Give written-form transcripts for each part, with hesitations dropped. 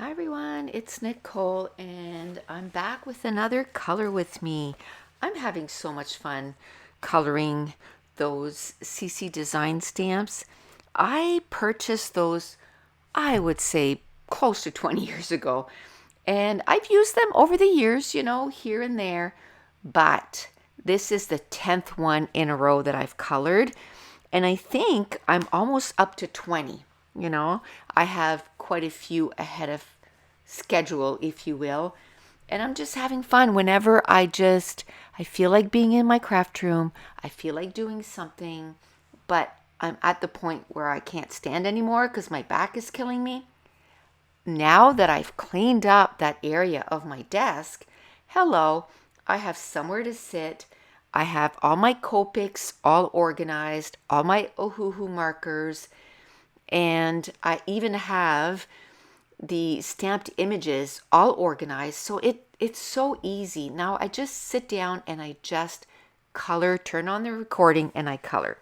Hi everyone, it's Nicole and I'm back with another color with me. I'm having so much fun coloring those CC design stamps. I purchased those, I would say, close to 20 years ago. And I've used them over the years, here and there. But this is the 10th one in a row that I've colored. And I think I'm almost up to 20. I have quite a few ahead of schedule, if you will. And I'm just having fun whenever I feel like being in my craft room. I feel like doing something, but I'm at the point where I can't stand anymore because my back is killing me. Now that I've cleaned up that area of my desk, hello, I have somewhere to sit. I have all my Copics all organized, all my Ohuhu markers, and I even have the stamped images all organized. So it's so easy. Now I just sit down and I just color, turn on the recording, and I color.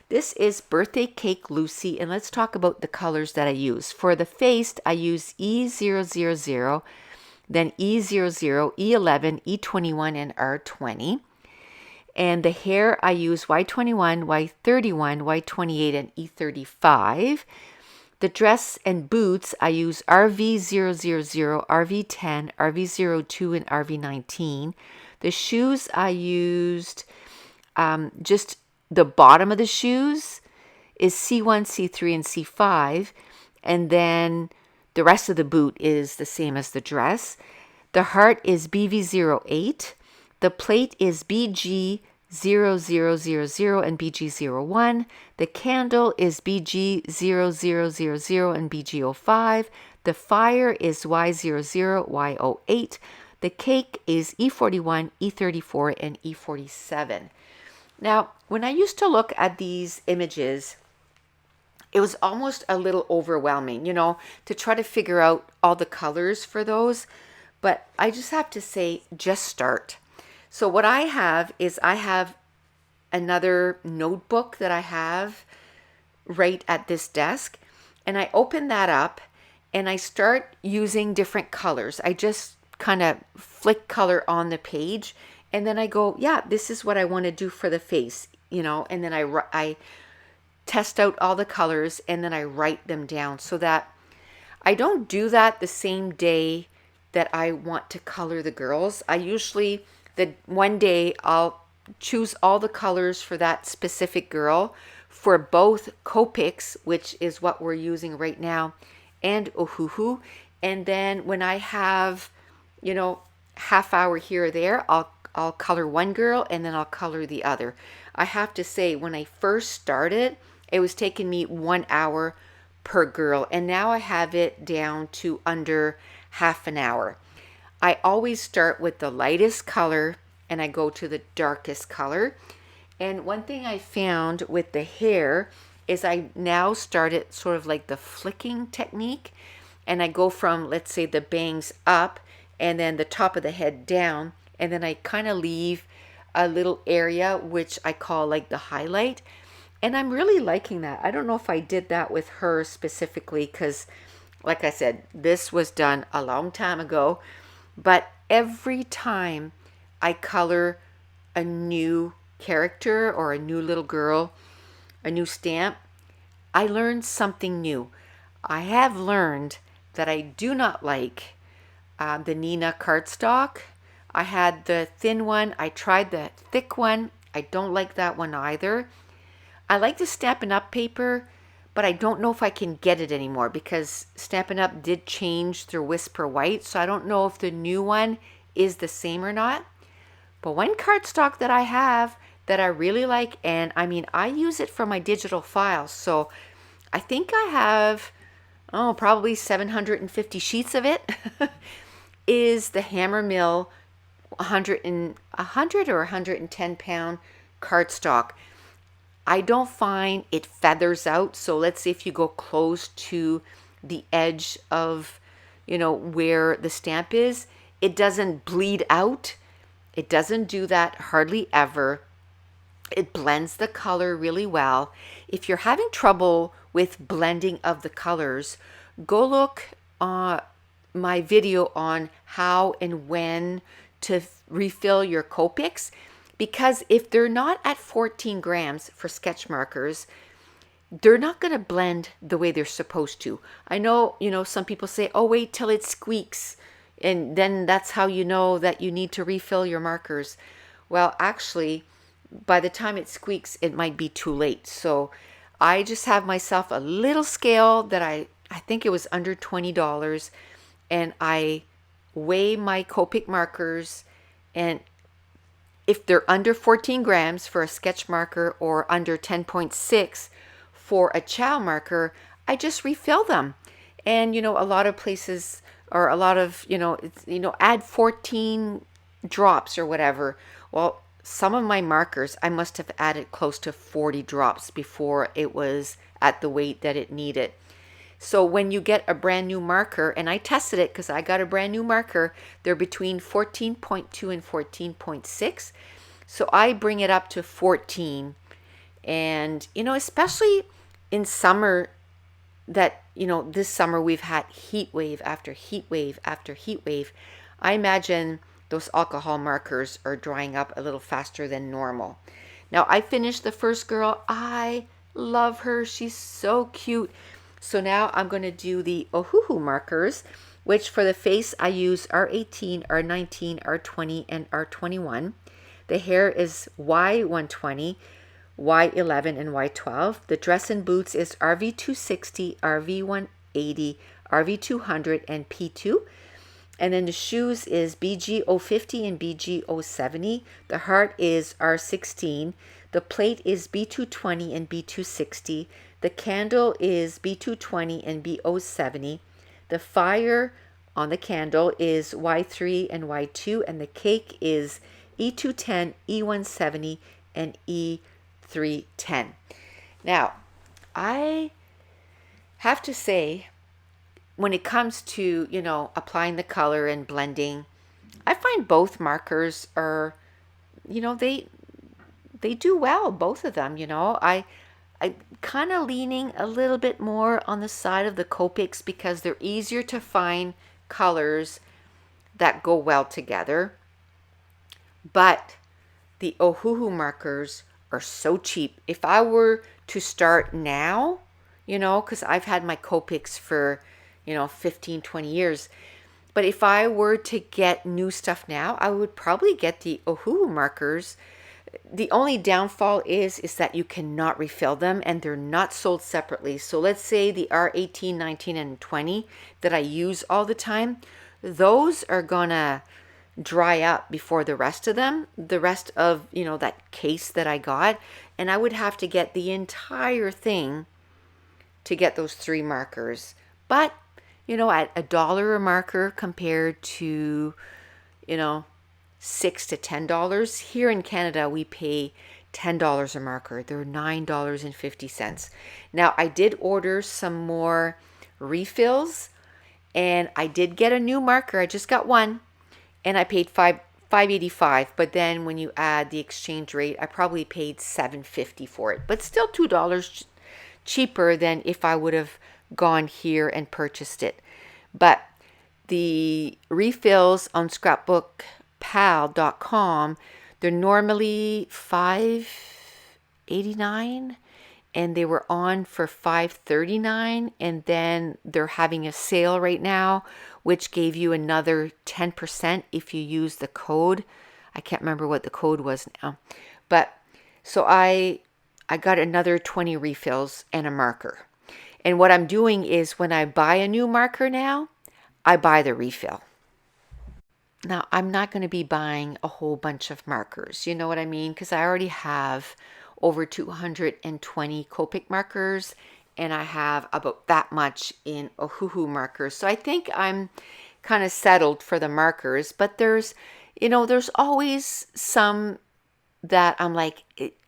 This is Birthday Cake Lucy, and let's talk about the colors that I use. For the face, I use E000, then E00, E11, E21, and R20. And the hair, I use Y21, Y31, Y28, and E35. The dress and boots, I use RV000, RV10, RV02, and RV19. The shoes, I used just the bottom of the shoes is C1, C3, and C5. And then the rest of the boot is the same as the dress. The heart is BV08. The plate is BG0000 and BG01. The candle is BG0000 and BG05. The fire is Y00, Y08. The cake is E41, E34, and E47. Now, when I used to look at these images, it was almost a little overwhelming, to try to figure out all the colors for those. But I just have to say, just start. So what I have is I have another notebook that I have right at this desk, and I open that up and I start using different colors. I just kind of flick color on the page, and then I go, yeah, this is what I want to do for the face, and then I test out all the colors and then I write them down so that I don't do that the same day that I want to color the girls. I usually, the one day I'll choose all the colors for that specific girl for both Copics, which is what we're using right now, and Ohuhu. And then when I have, half hour here or there, I'll color one girl and then I'll color the other. I have to say, when I first started, it was taking me 1 hour per girl, and now I have it down to under half an hour. I always start with the lightest color and I go to the darkest color. And one thing I found with the hair is I now started sort of like the flicking technique, and I go from, let's say, the bangs up and then the top of the head down, and then I kind of leave a little area which I call like the highlight. And I'm really liking that. I don't know if I did that with her specifically because, like I said, this was done a long time ago. But every time I color a new character or a new little girl, a new stamp, I learn something new. I have learned that I do not like the Nina cardstock. I had the thin one. I tried the thick one. I don't like that one either. I like the Stampin' Up paper, but I don't know if I can get it anymore because Stampin' Up did change their Whisper White, so I don't know if the new one is the same or not. But one cardstock that I have that I really like, and I mean, I use it for my digital files, so I think I have, probably 750 sheets of it, is the Hammer Mill 100 or 110 pound cardstock. I don't find it feathers out. So let's say if you go close to the edge of, where the stamp is, it doesn't bleed out. It doesn't do that hardly ever. It blends the color really well. If you're having trouble with blending of the colors, go look my video on how and when to refill your Copics, because if they're not at 14 grams for sketch markers, they're not going to blend the way they're supposed to. I know, some people say, oh, wait till it squeaks, and then that's how you know that you need to refill your markers. Well, actually, by the time it squeaks, it might be too late. So I just have myself a little scale that I think it was under $20, and I weigh my Copic markers, and if they're under 14 grams for a sketch marker or under 10.6 for a chow marker, I just refill them. And a lot of places, or a lot of add 14 drops or whatever. Well, some of my markers I must have added close to 40 drops before it was at the weight that it needed. So when you get a brand new marker, and I tested it because I got a brand new marker, they're between 14.2 and 14.6. So I bring it up to 14. And, especially in summer, that, this summer we've had heat wave after heat wave after heat wave. I imagine those alcohol markers are drying up a little faster than normal. Now, I finished the first girl. I love her. She's so cute. So now I'm going to do the Ohuhu markers, which for the face I use R18, R19, R20, and R21. The hair is Y120, Y11, and Y12. The dress and boots is RV260, RV180, RV200, and P2. And then the shoes is BG050 and BG070. The heart is R16. The plate is B220 and B260. The candle is B220 and B070. The fire on the candle is Y3 and Y2. And the cake is E210, E170, and E310. Now, I have to say, when it comes to, applying the color and blending, I find both markers are, they do well, both of them. I kind of leaning a little bit more on the side of the Copics because they're easier to find colors that go well together. But the Ohuhu markers are so cheap. If I were to start now, because I've had my Copics for 15, 20 years. But if I were to get new stuff now, I would probably get the Ohuhu markers. The only downfall is that you cannot refill them, and they're not sold separately. So let's say the R18, 19, and 20 that I use all the time, those are gonna dry up before the rest of them, the rest of, that case that I got. And I would have to get the entire thing to get those 3 markers. But at $1 a marker compared to, $6 to $10. Here in Canada, we pay $10 a marker. They're $9.50. Now, I did order some more refills, and I did get a new marker. I just got one, and I paid $5.85. But then when you add the exchange rate, I probably paid $7.50 for it. But still $2 cheaper than if I would have gone here and purchased it. But the refills on scrapbookpal.com, they're normally $5.89, and they were on for $5.39, and then they're having a sale right now, which gave you another 10% if you use the code. I can't remember what the code was now. But so I got another 20 refills and a marker. And what I'm doing is when I buy a new marker now, I buy the refill. Now, I'm not going to be buying a whole bunch of markers. You know what I mean? Because I already have over 220 Copic markers, and I have about that much in Ohuhu markers. So I think I'm kind of settled for the markers. But there's always some that I'm like,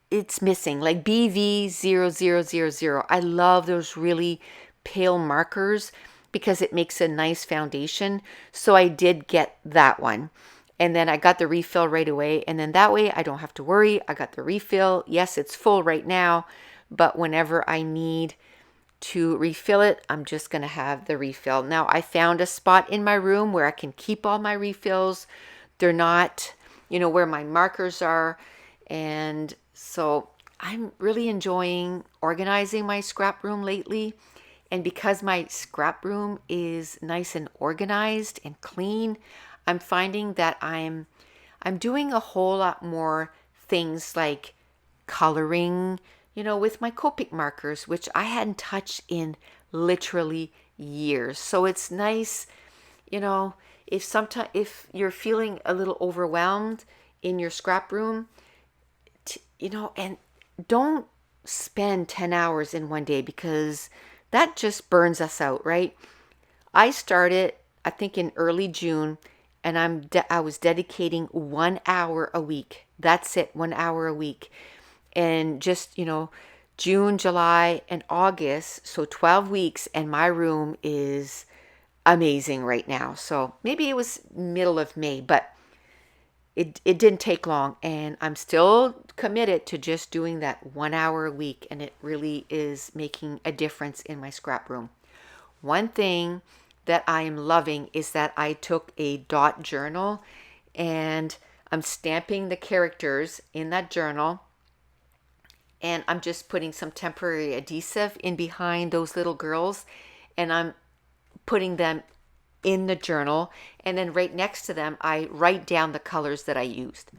it's missing, like BV0000. I love those really pale markers because it makes a nice foundation. So I did get that one. And then I got the refill right away. And then that way I don't have to worry. I got the refill. Yes, it's full right now. But whenever I need to refill it, I'm just going to have the refill. Now, I found a spot in my room where I can keep all my refills. They're not, where my markers are. And so I'm really enjoying organizing my scrap room lately. And because my scrap room is nice and organized and clean, I'm finding that I'm doing a whole lot more things like coloring, with my Copic markers, which I hadn't touched in literally years. So it's nice, if you're feeling a little overwhelmed in your scrap room, and don't spend 10 hours in one day, because that just burns us out, right? I started, I think, in early June, and I was dedicating 1 hour a week. That's it, 1 hour a week. And just, June, July, and August, so 12 weeks, and my room is amazing right now. So maybe it was middle of May, but it didn't take long, and I'm still committed to just doing that 1 hour a week, and it really is making a difference in my scrap room. One thing that I am loving is that I took a dot journal, and I'm stamping the characters in that journal, and I'm just putting some temporary adhesive in behind those little girls, and I'm putting them in the journal, and then right next to them I write down the colors that I used.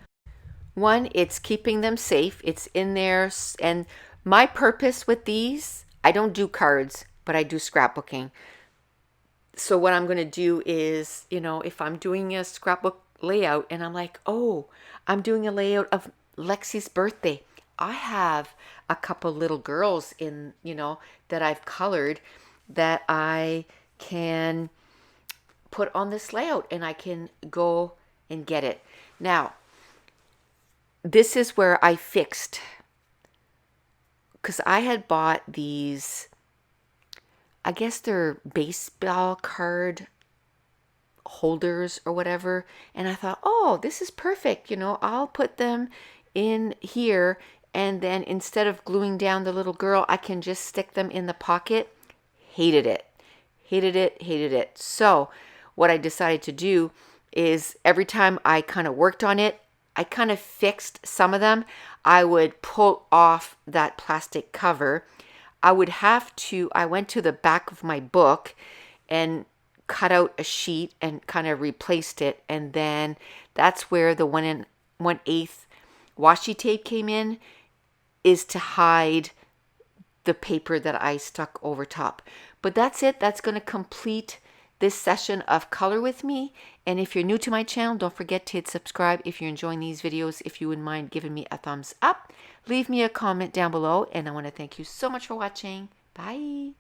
One, it's keeping them safe. It's in there, and my purpose with these, I don't do cards, but I do scrapbooking. So what I'm going to do is, if I'm doing a scrapbook layout and I'm like, oh, I'm doing a layout of Lexi's birthday, I have a couple little girls in, that I've colored that I can put on this layout, and I can go and get it. Now, this is where I fixed, because I had bought these, I guess they're baseball card holders or whatever, and I thought, oh, this is perfect. I'll put them in here, and then instead of gluing down the little girl, I can just stick them in the pocket. Hated it. So what I decided to do is every time I kind of worked on it, I kind of fixed some of them. I would pull off that plastic cover. I went to the back of my book and cut out a sheet and kind of replaced it. And then that's where the 1/8 washi tape came in, is to hide the paper that I stuck over top. But that's it. That's going to complete this session of Color With Me. And if you're new to my channel, don't forget to hit subscribe. If you're enjoying these videos, if you wouldn't mind giving me a thumbs up, leave me a comment down below. And I want to thank you so much for watching. Bye.